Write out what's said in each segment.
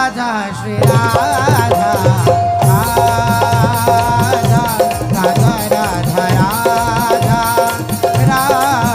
राधा श्री राधा राधा राधा राधा राधा राधा राधा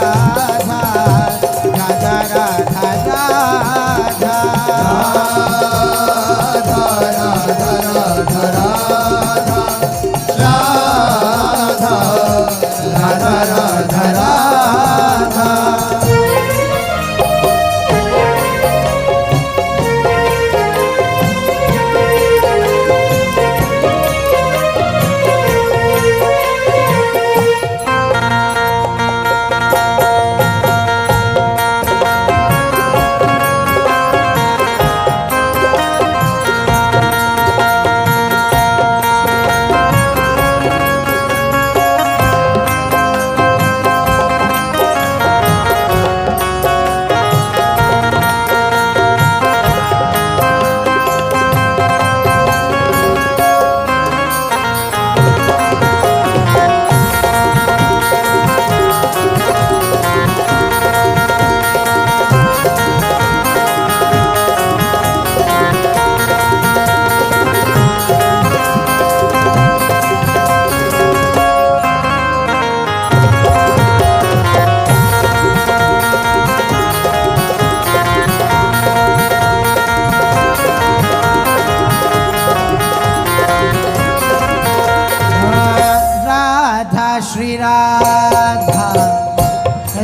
राधा श्री राधा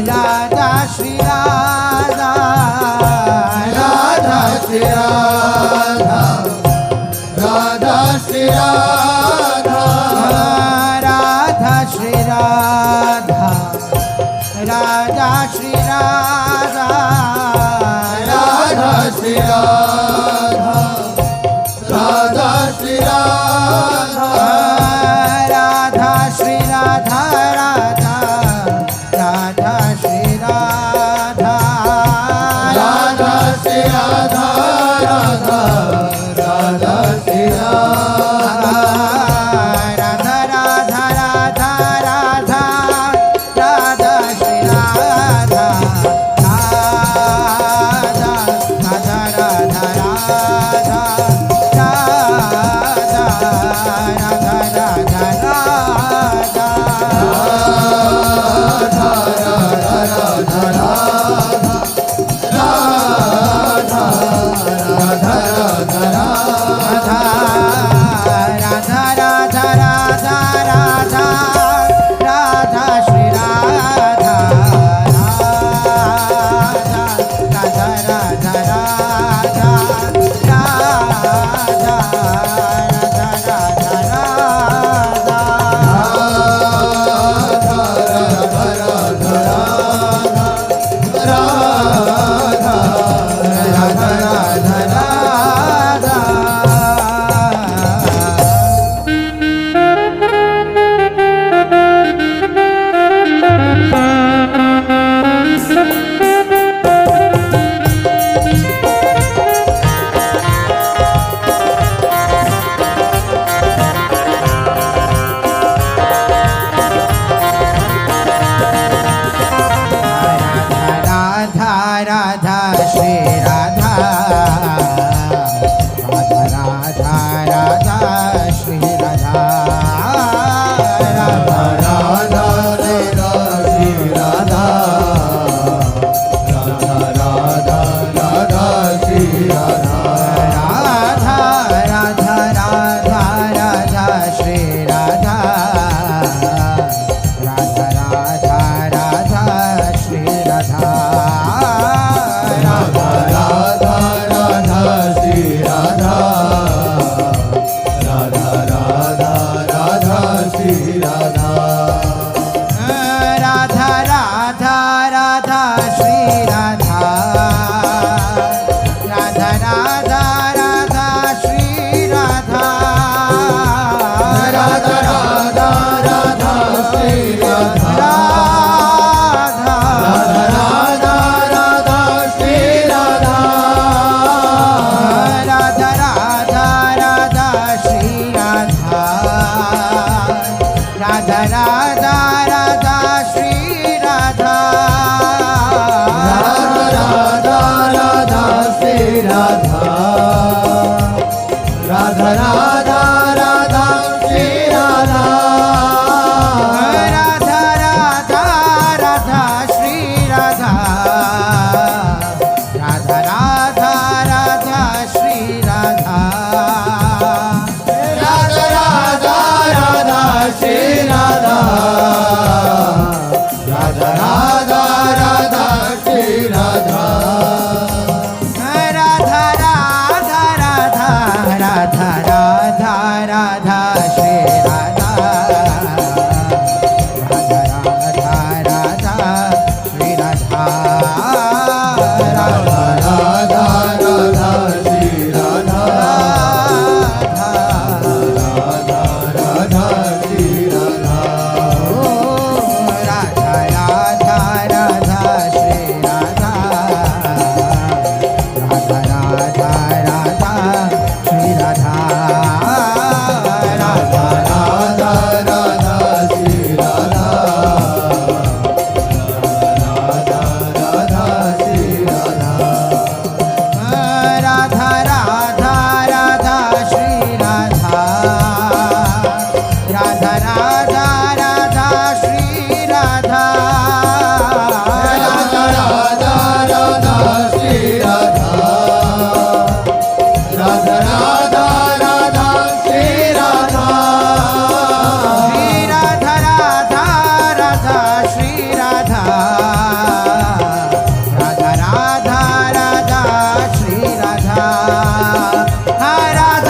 राधा श्री राधा राधा श्री राधा राधा श्री राधा राधा श्री राधा राधा श्री राधा राधा श्री राधा राधा श्री राधा राधा श्री राधा राधा राधा श्री राधा राधा श्री राधा राधा राधा श्री राधा राधा राधा राधा राधा राधा श्री राधा राधा राधा राधा राधा राधा राधा राधा राधा श्री राधा राधा राधा राधा श्री राधा राधा राधा राधा श्री राधा राधा राधा राधा श्री राधा राधा राधा राधा श्री राधा राधा राधा राधा राधा राधा राधा श्री राधा राधा राधा राधा श्री राधा राधा राधा राधा श्री राधा राधा राधा श्री राधा राधा राधा राधा श्री राधा राधा राधा राधा श्री राधा राधा राधा राधा श्री राधा राधा राधा श्री राधा राधा राधा राधा श्री राधा राधा राधा राधा श्री राधा राधा राधा राधा श्री राधा राधा राधा राधा श्री राधा राधा राधा राधा श्री राधा राधा राधा राधा श्री राधा राधा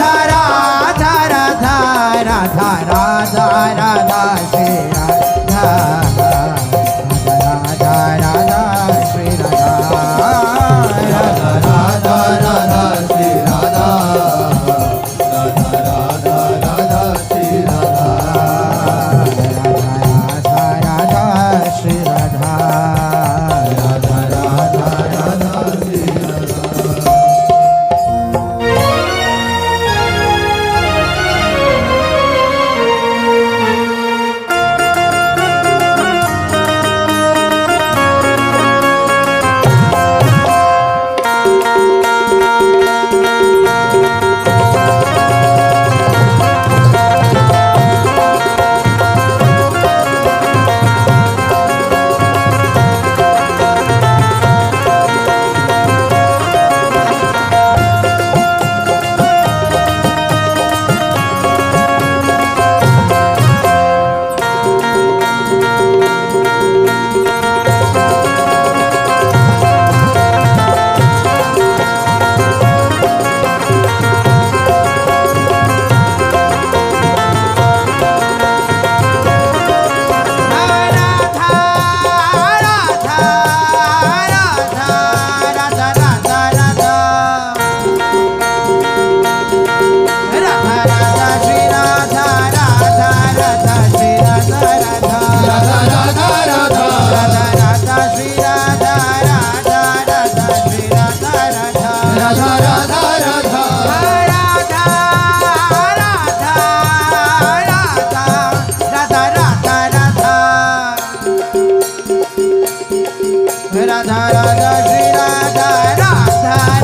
राधा राधा राधा राधा राधा श्री राधा राधा राधा श्री राधा राधा राधा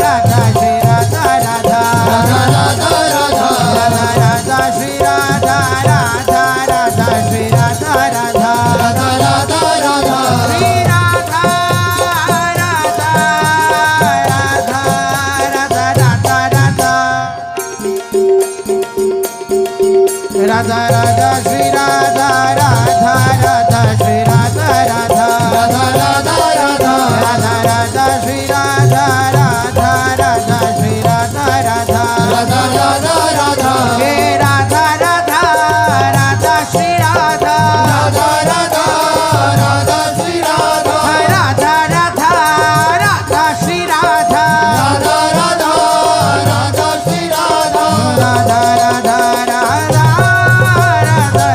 राधा श्री राधा राधा राधा राधा श्री राधा राधा राधा श्री राधा राधा राधा राधा श्री राधा राधा राधा श्री राधा राधा राधा श्री राधा राधा राधा राधा राधा राधा राधा श्री राधा राधा राधा श्री राधा राधा राधा राधा राधा हे राधा राधा राधा श्री राधा राधा राधा राधा श्री राधा राधा राधा राधा श्री राधा राधा राधा राधा श्री राधा राधा राधा राधा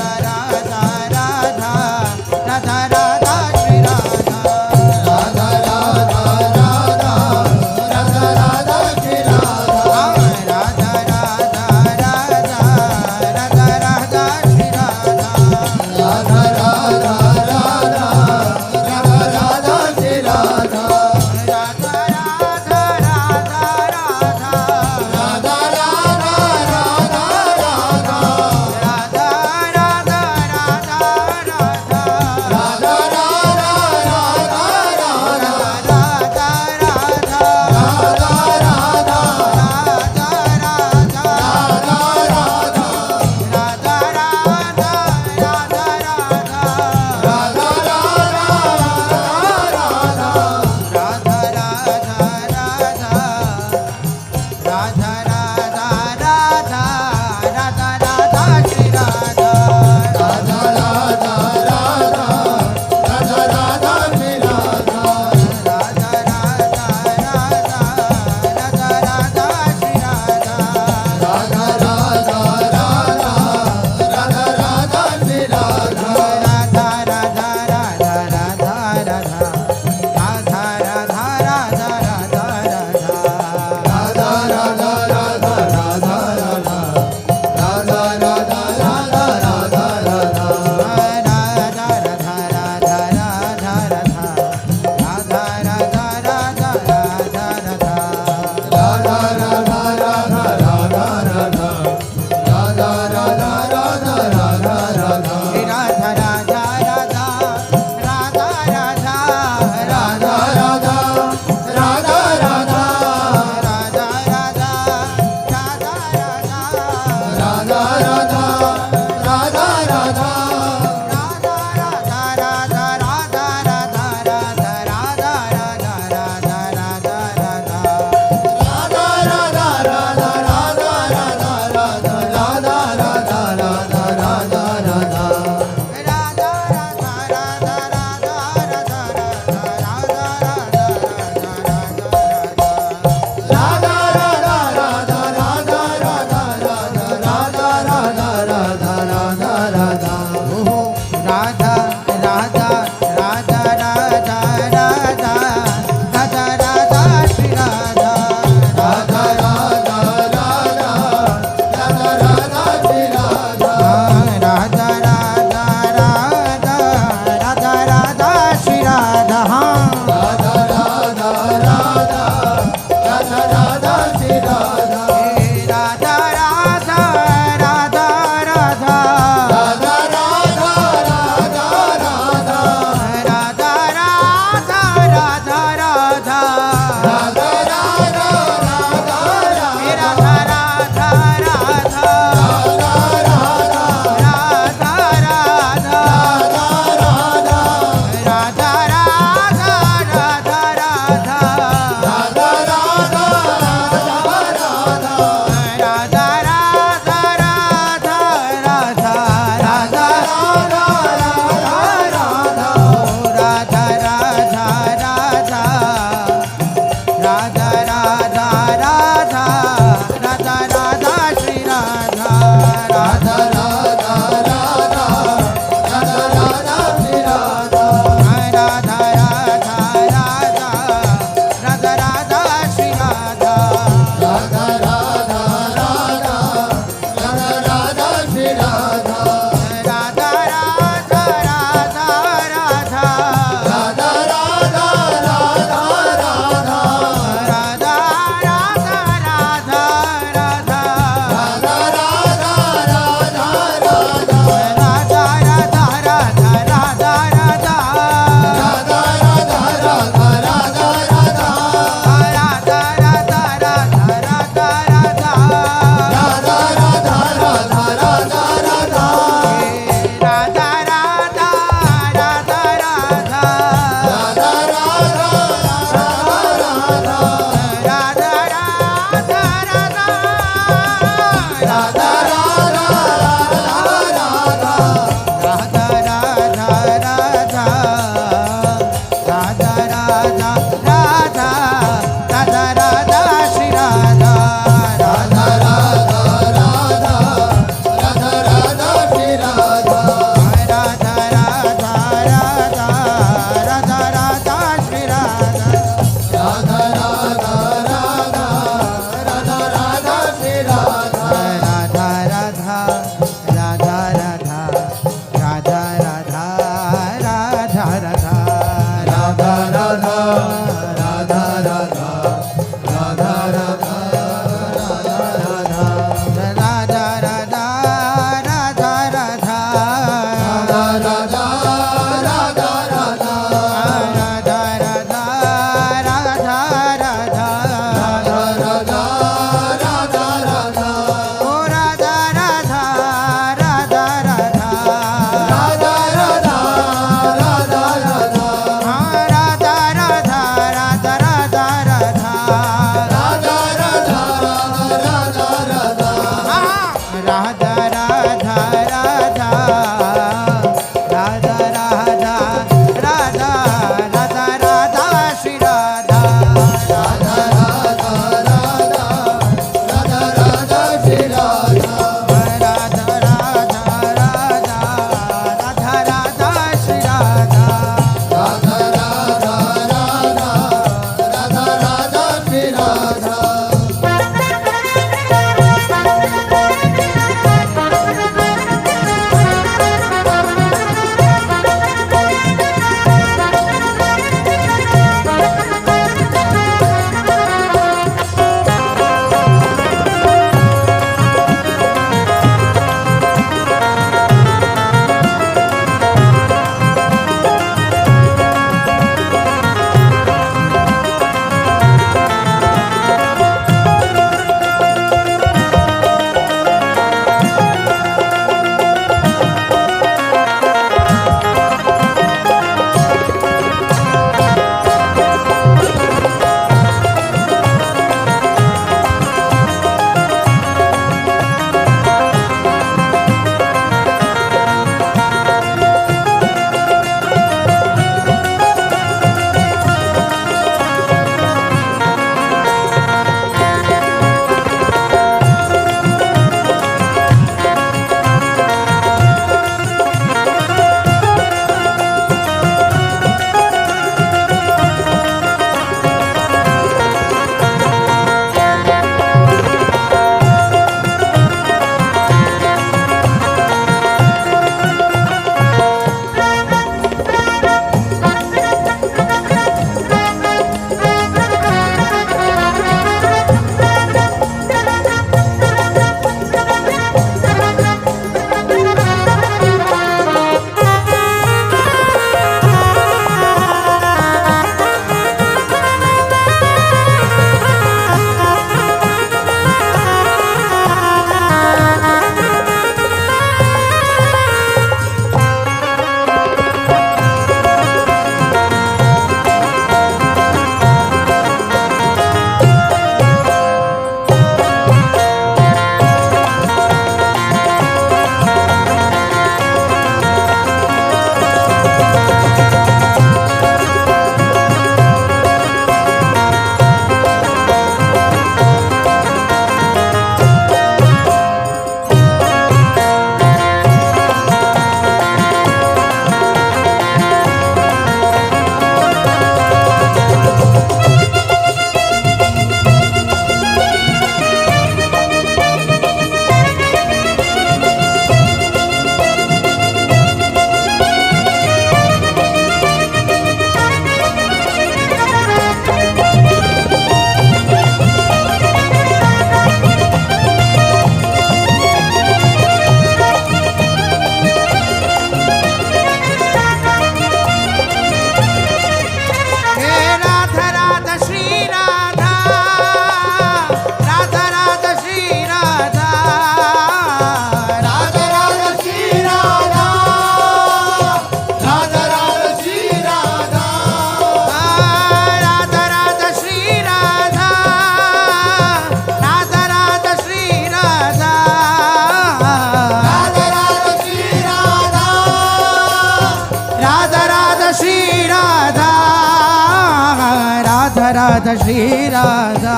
राधा श्री राधा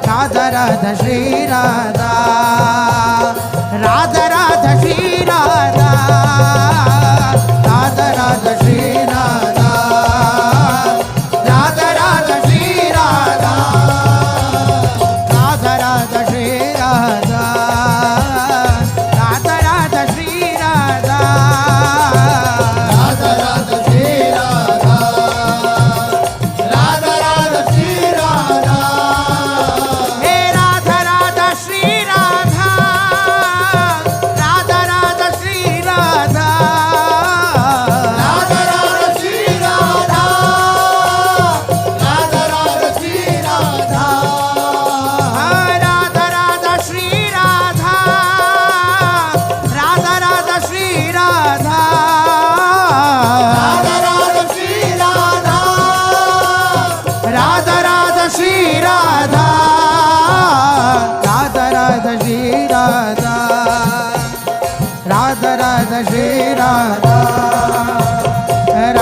राधा राधा श्री राधा राधा राधा श्री राधा राधा राधा श्री राधा राधा राधा श्री राधा राधा राधा श्री राधा राधा राधा श्री राधा राधा राधा श्री राधा राधा राधा श्री राधा हे राधा राधा श्री राधा राधा राधा श्री राधा राधा राधा श्री राधा राधा राधा श्री राधा राधा राधा श्री राधा राधा राधा श्री राधा राधा राधा श्री राधा राधा राधा श्री राधा राधा राधा श्री राधा राधा राधा श्री राधा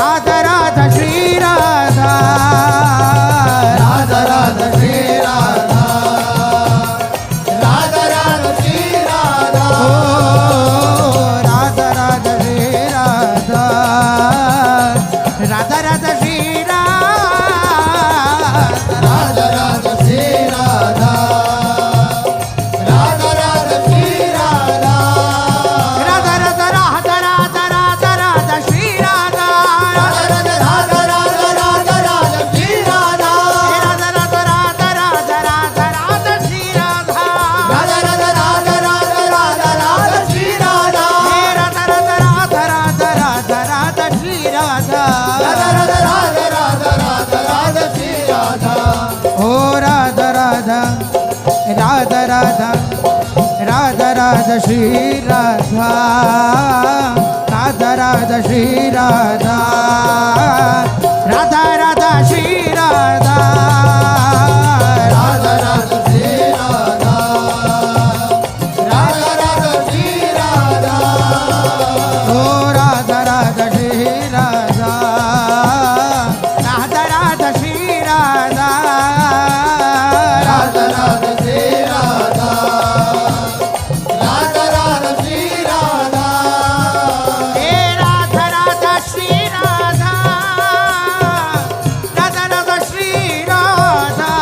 राधा राधा श्री राधा राधा राधा श्री राधा राधा राधा श्री राधा ओ राधा राधा श्री राधा राधा राधा श्री राधा राधा राधा श्री राधा राधा राधा श्री राधा राधा राधा राधा राधा राधा राधा श्री राधा राधा राधा राधा राधा राधा राधा श्री राधा राधा राधा राधा राधा राधा राधा श्री राधा राधा राधा राधा राधा राधा राधा श्री राधा राधा राधा राधा राधा राधा राधा श्री राधा राधा राधा राधा राधा राधा राधा श्री राधा ओ राधा राधा राधा राधा राधा राधा श्री राधा राधा राधा श्री राधा राधा राधा श्री राधा राधा राधा श्री राधा राधा राधा श्री राधा ओ राधा राधा श्री राधा राधा राधा श्री राधा राधा राधा श्री राधा राधा राधा श्री राधा हे राधा राधा श्री राधा राधा राधा श्री राधा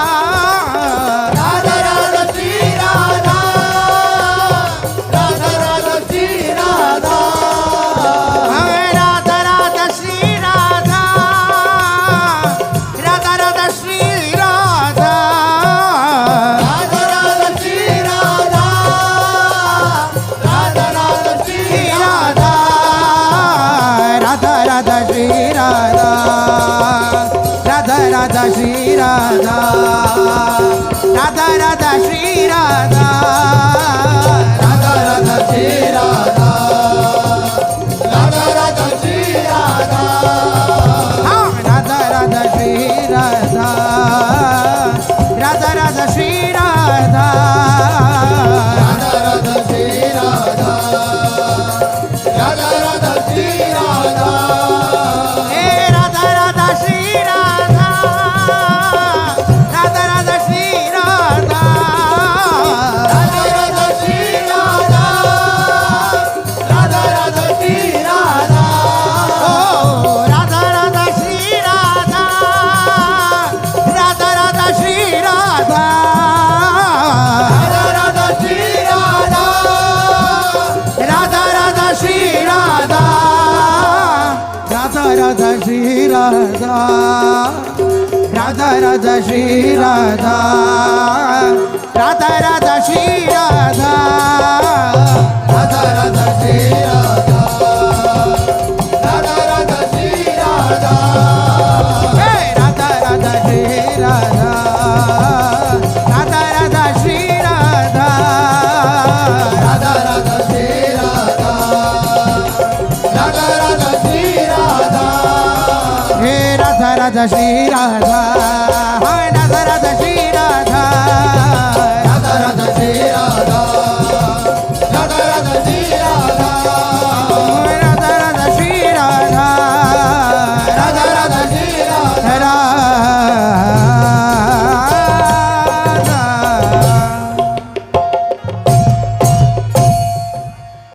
राधा राधा श्री राधा राधा राधा श्री राधा हवे राधा राधा श्री राधा राधा राधा श्री राधा राधा राधा श्री राधा राधा राधा श्री राधा राधा राधा श्री राधा राधा राधा श्री राधा राधा राधा श्री राधा राधा राधा श्री राधा राधा राधा श्री राधा राधा राधा श्री राधा राधा राधा श्री राधा राधा राधा श्री राधा राधा राधा श्री राधा हे राधा राधा श्री राधा राधा राधा श्री राधा राधा राधा श्री राधा राधा राधा श्री राधा ओ राधा राधा श्री राधा राधा राधा श्री राधा राधा राधा श्री राधा राधा राधा श्री राधा राधा राधा श्री राधा राधा राधा श्री राधा राधा राधा श्री राधा राधा राधा श्री राधा राधा राधा श्री राधा हे राधा राधा श्री राधा राधा राधा श्री राधा राधा राधा श्री राधा राधा राधा श्री राधा हे राधा राधा श्री राधा